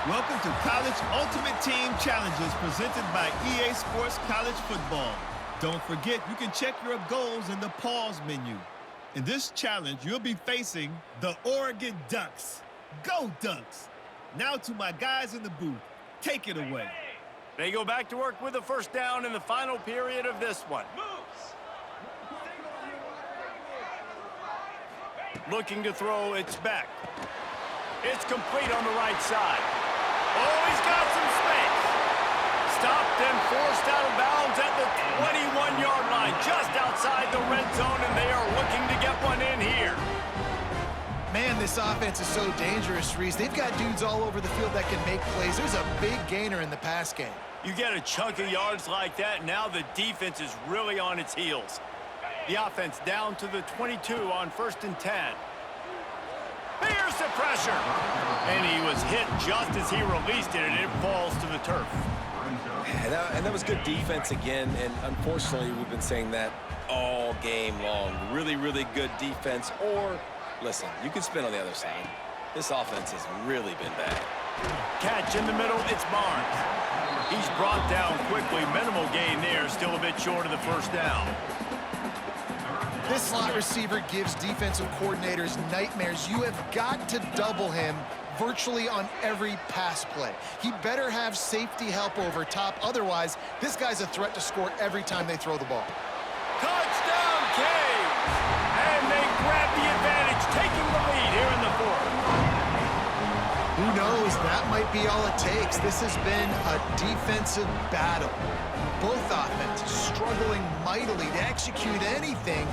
Welcome to College Ultimate Team Challenges presented by EA Sports College Football. Don't forget, you can check your goals in the pause menu. In this challenge, you'll be facing the Oregon Ducks. Go Ducks! Now to my guys in the booth. Take it away. They go back to work with a first down in the final period of this one. Looking to throw, it's back. It's complete on the right side. Oh, he's got some space. Stopped and forced out of bounds at the 21-yard line, just outside the red zone, and they are looking to get one in here. Man, this offense is so dangerous, Reese. They've got dudes all over the field that can make plays. There's a big gainer in the pass game. You get a chunk of yards like that, now the defense is really on its heels. The offense down to the 22 on 1st and 10. Here's the pressure. And he was hit just as he released it, and it falls to the turf. And that was good defense again, and unfortunately, we've been saying that all game long. Really, really good defense. Or, listen, you can spin on the other side. This offense has really been bad. Catch in the middle, it's Barnes. He's brought down quickly. Minimal gain there, still a bit short of the first down. This slot receiver gives defensive coordinators nightmares. You have got to double him virtually on every pass play. He better have safety help over top. Otherwise, this guy's a threat to score every time they throw the ball. Touchdown, Caves! And they grab the advantage, taking the lead here in the fourth. Who knows? That might be all it takes. This has been a defensive battle. Both offenses struggling mightily to execute anything,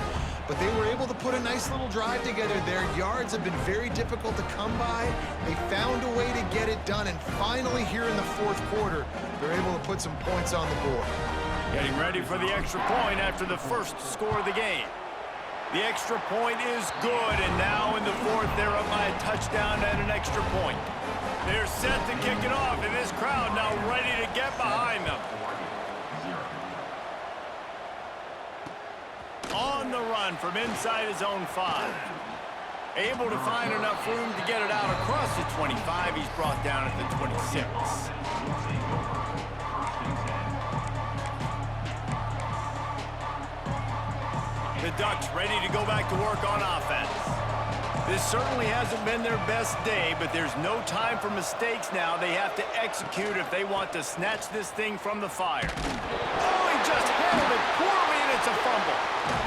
but they were able to put a nice little drive together. Their yards have been very difficult to come by. They found a way to get it done, and finally here in the fourth quarter, they're able to put some points on the board. Getting ready for the extra point after the first score of the game. The extra point is good, and now in the fourth, they're up by a touchdown and an extra point. They're set to kick it off, and this crowd now ready to get behind them. On the run from inside his own 5. Able to find enough room to get it out across the 25. He's brought down at the 26. The Ducks ready to go back to work on offense. This certainly hasn't been their best day, but there's no time for mistakes now. They have to execute if they want to snatch this thing from the fire. Oh, he just handled it poorly, and it's a fumble.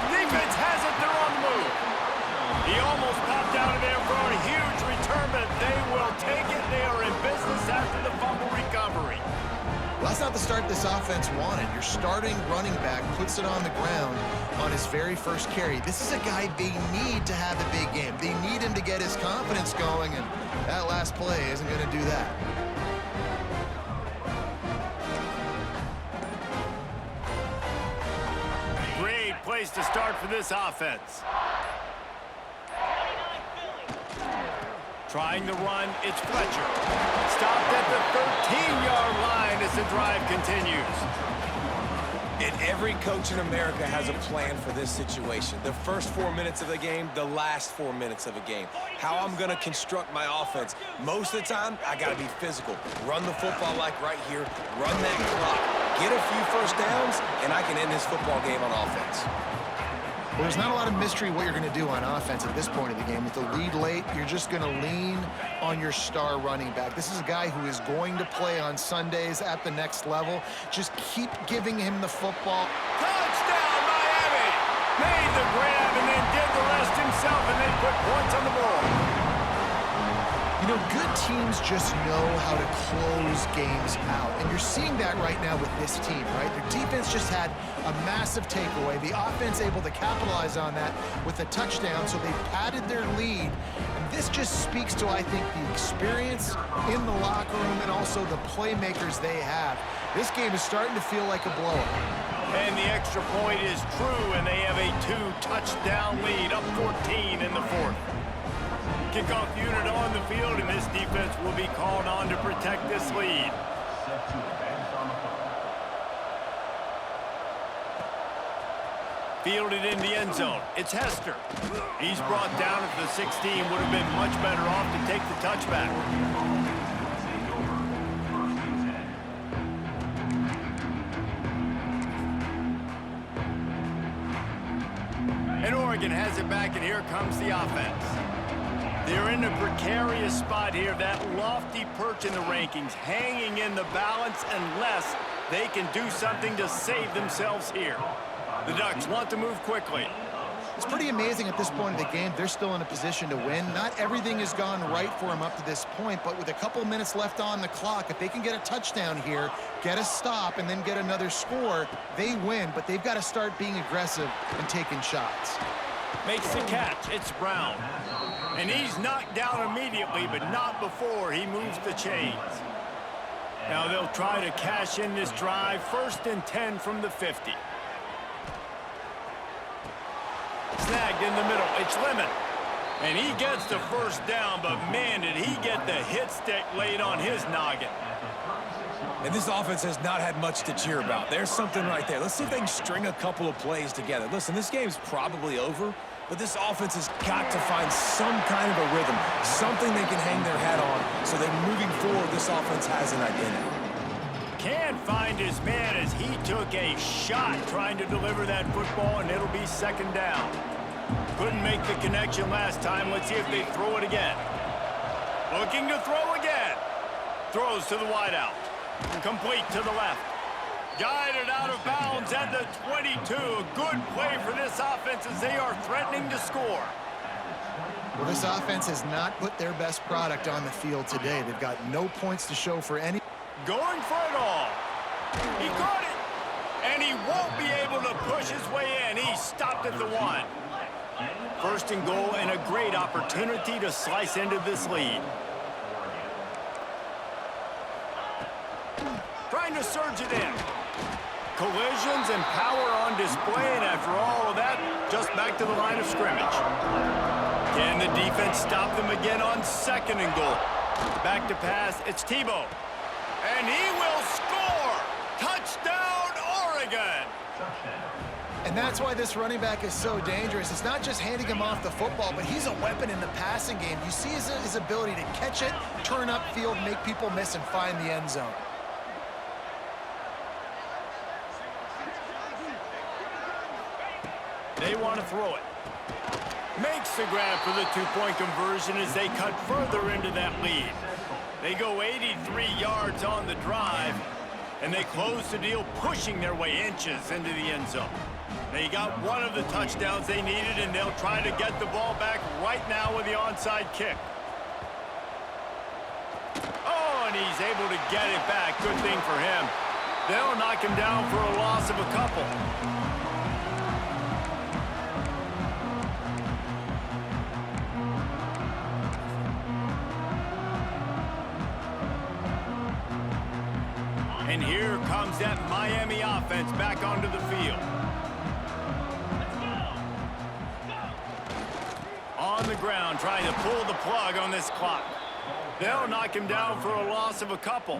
Defense has it, they're on the move. He almost popped out of there for a huge return, but they will take it. They are in business after the fumble recovery. Well, that's not the start this offense wanted. Your starting running back puts it on the ground on his very first carry. This is a guy they need to have a big game. They need him to get his confidence going, and that last play isn't going to do that. Great place to start for this offense. Trying the run, it's Fletcher. Stopped at the 13-yard line as the drive continues. And every coach in America has a plan for this situation. The first 4 minutes of the game, the last 4 minutes of a game. How I'm going to construct my offense. Most of the time, I got to be physical. Run the football like right here. Run that clock. Get a few first downs, and I can end this football game on offense. Well, there's not a lot of mystery what you're going to do on offense at this point of the game. With the lead late, you're just going to lean on your star running back. This is a guy who is going to play on Sundays at the next level. Just keep giving him the football. Touchdown, Miami! Made the grab and then did the rest himself, and then put points on the board. You know, good teams just know how to close games out. And you're seeing that right now with this team, right? Their defense just had a massive takeaway. The offense able to capitalize on that with a touchdown, so they padded their lead. And this just speaks to, I think, the experience in the locker room and also the playmakers they have. This game is starting to feel like a blowout. And the extra point is true, and they have a 2-touchdown lead, up 14 in the fourth. Kickoff unit on the field, and this defense will be called on to protect this lead. Fielded in the end zone. It's Hester. He's brought down at the 16. Would have been much better off to take the touchback. And Oregon has it back, and here comes the offense. They're in a precarious spot here, that lofty perch in the rankings, hanging in the balance unless they can do something to save themselves here. The Ducks want to move quickly. It's pretty amazing at this point of the game. They're still in a position to win. Not everything has gone right for them up to this point, but with a couple minutes left on the clock, if they can get a touchdown here, get a stop, and then get another score, they win. But they've got to start being aggressive and taking shots. Makes the catch. It's Brown. And he's knocked down immediately, but not before he moves the chains. Now they'll try to cash in this drive. 1st and 10 from the 50. Snagged in the middle. It's Lemon. And he gets the first down, but man, did he get the hit stick laid on his noggin. And this offense has not had much to cheer about. There's something right there. Let's see if they can string a couple of plays together. Listen, this game's probably over, but this offense has got to find some kind of a rhythm, something they can hang their hat on, so that moving forward, this offense has an identity. Can't find his man as he took a shot trying to deliver that football, and it'll be 2nd down. Couldn't make the connection last time. Let's see if they throw it again. Looking to throw again. Throws to the wideout. Complete to the left. Guided out of bounds at the 22. A good play for this offense as they are threatening to score. Well, this offense has not put their best product on the field today. They've got no points to show for any. Going for it all. He caught it. And he won't be able to push his way in. He stopped at the 1. 1st and goal, and a great opportunity to slice into this lead. Trying to surge it in. Collisions and power on display, and after all of that, just back to the line of scrimmage. Can the defense stop them again on 2nd and goal? Back to pass, it's Tebow. And he will score! Touchdown, Oregon! And that's why this running back is so dangerous. It's not just handing him off the football, but he's a weapon in the passing game. You see his ability to catch it, turn upfield, make people miss, and find the end zone. They want to throw it. Makes the grab for the 2-point conversion as they cut further into that lead. They go 83 yards on the drive, and they close the deal, pushing their way inches into the end zone. They got one of the touchdowns they needed, and they'll try to get the ball back right now with the onside kick. Oh, and he's able to get it back. Good thing for him. They'll knock him down for a loss of a couple. And here comes that Miami offense back onto the field. On the ground, trying to pull the plug on this clock. They'll knock him down for a loss of a couple.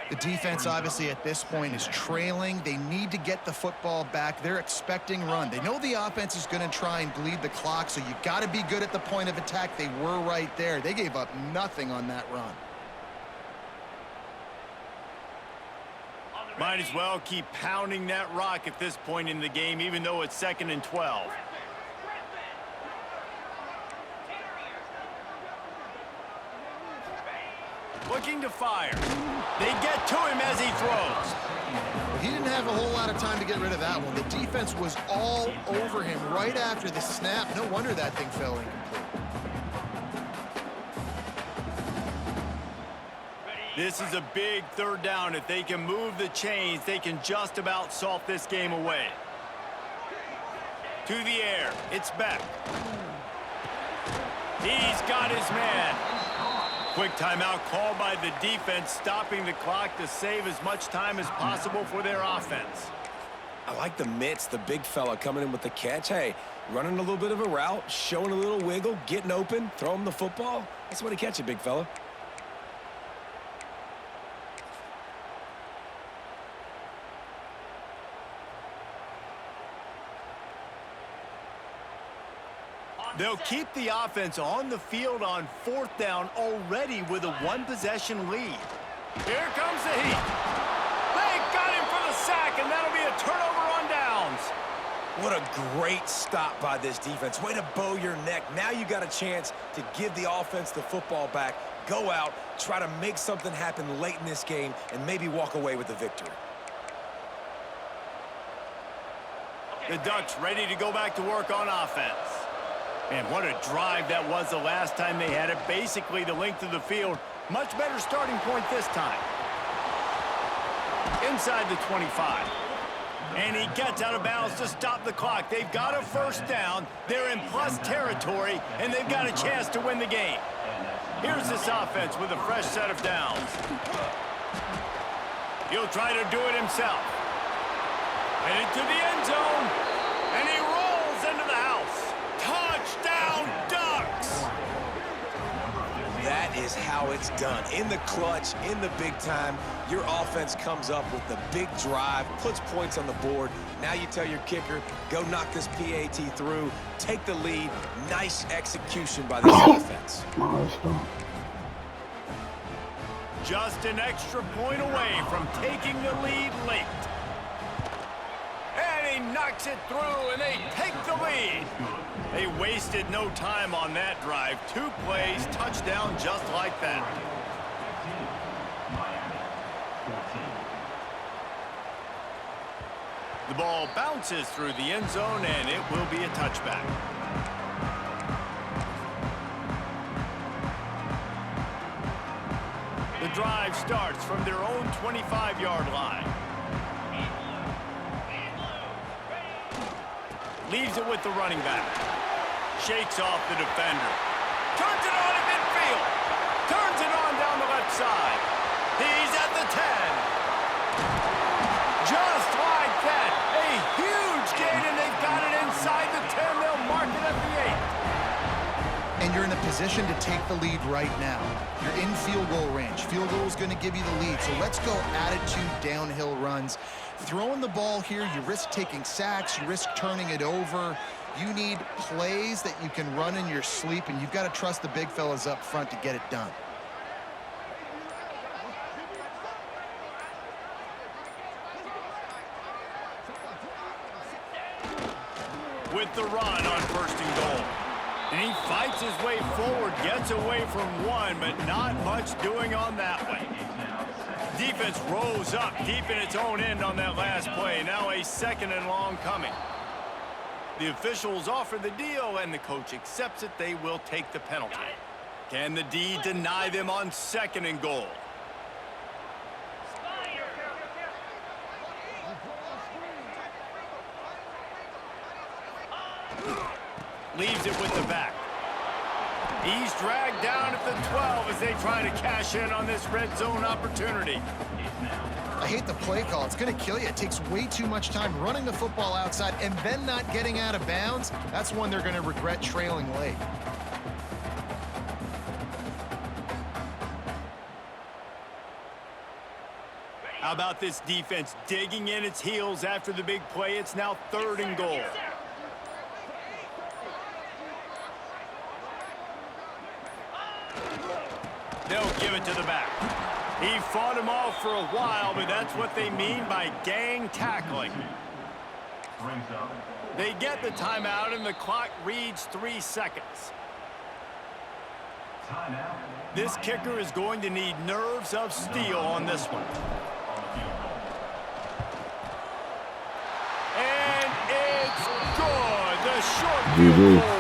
The defense, obviously, at this point is trailing. They need to get the football back. They're expecting run. They know the offense is going to try and bleed the clock, so you got to be good at the point of attack. They were right there. They gave up nothing on that run. Might as well keep pounding that rock at this point in the game, even though it's 2nd and 12. Looking to fire. They get to him as he throws. He didn't have a whole lot of time to get rid of that one. The defense was all over him right after the snap. No wonder that thing fell incomplete. This is a big 3rd down. If they can move the chains, they can just about salt this game away. To the air. It's Beck. He's got his man. Quick timeout called by the defense, stopping the clock to save as much time as possible for their offense. I like the mitts, the big fella coming in with the catch. Hey, running a little bit of a route, showing a little wiggle, getting open, throw him the football. That's the way to catch it, big fella. They'll keep the offense on the field on 4th down already with a 1-possession lead. Here comes the heat. They got him for the sack, and that'll be a turnover on downs. What a great stop by this defense. Way to bow your neck. Now you got a chance to give the offense the football back, go out, try to make something happen late in this game, and maybe walk away with the victory. The Ducks ready to go back to work on offense. And what a drive that was the last time they had it. Basically the length of the field. Much better starting point this time. Inside the 25. And he gets out of bounds to stop the clock. They've got a 1st down. They're in plus territory, and they've got a chance to win the game. Here's this offense with a fresh set of downs. He'll try to do it himself. Headed to the end zone, and he rolls into the house. Touchdown, Ducks! That is how it's done. In the clutch, in the big time, your offense comes up with the big drive, puts points on the board. Now you tell your kicker, go knock this PAT through, take the lead. Nice execution by this offense. Just an extra point away from taking the lead late. And he knocks it through, and they take the lead. They wasted no time on that drive. 2 plays, touchdown just like that. The ball bounces through the end zone, and it will be a touchback. The drive starts from their own 25-yard line. Leaves it with the running back. Shakes off the defender. Turns it on at midfield. Turns it on down the left side. He's at the 10. Just like that. A huge gain, and they've got it inside the 10. They'll mark it at the 8. And you're in a position to take the lead right now. You're in field goal range. Field goal is going to give you the lead. So let's go attitude downhill runs. Throwing the ball here, you risk taking sacks, you risk turning it over. You need plays that you can run in your sleep, and you've got to trust the big fellas up front to get it done. With the run on 1st and goal. And he fights his way forward, gets away from one, but not much doing on that one. Defense rose up deep in its own end on that last play. Now a 2nd and long coming. The officials offer the deal, and the coach accepts it. They will take the penalty. Can the D deny them on 2nd and goal? Leaves it with the back. He's dragged down at the 12 as they try to cash in on this red zone opportunity. I hate the play call. It's going to kill you. It takes way too much time running the football outside and then not getting out of bounds. That's one they're going to regret trailing late. How about this defense digging in its heels after the big play? It's now 3rd and goal. They'll give it to the back. He fought him off for a while, but that's what they mean by gang tackling. They get the timeout, and the clock reads 3 seconds. This kicker is going to need nerves of steel on this one. And it's good. The short field goal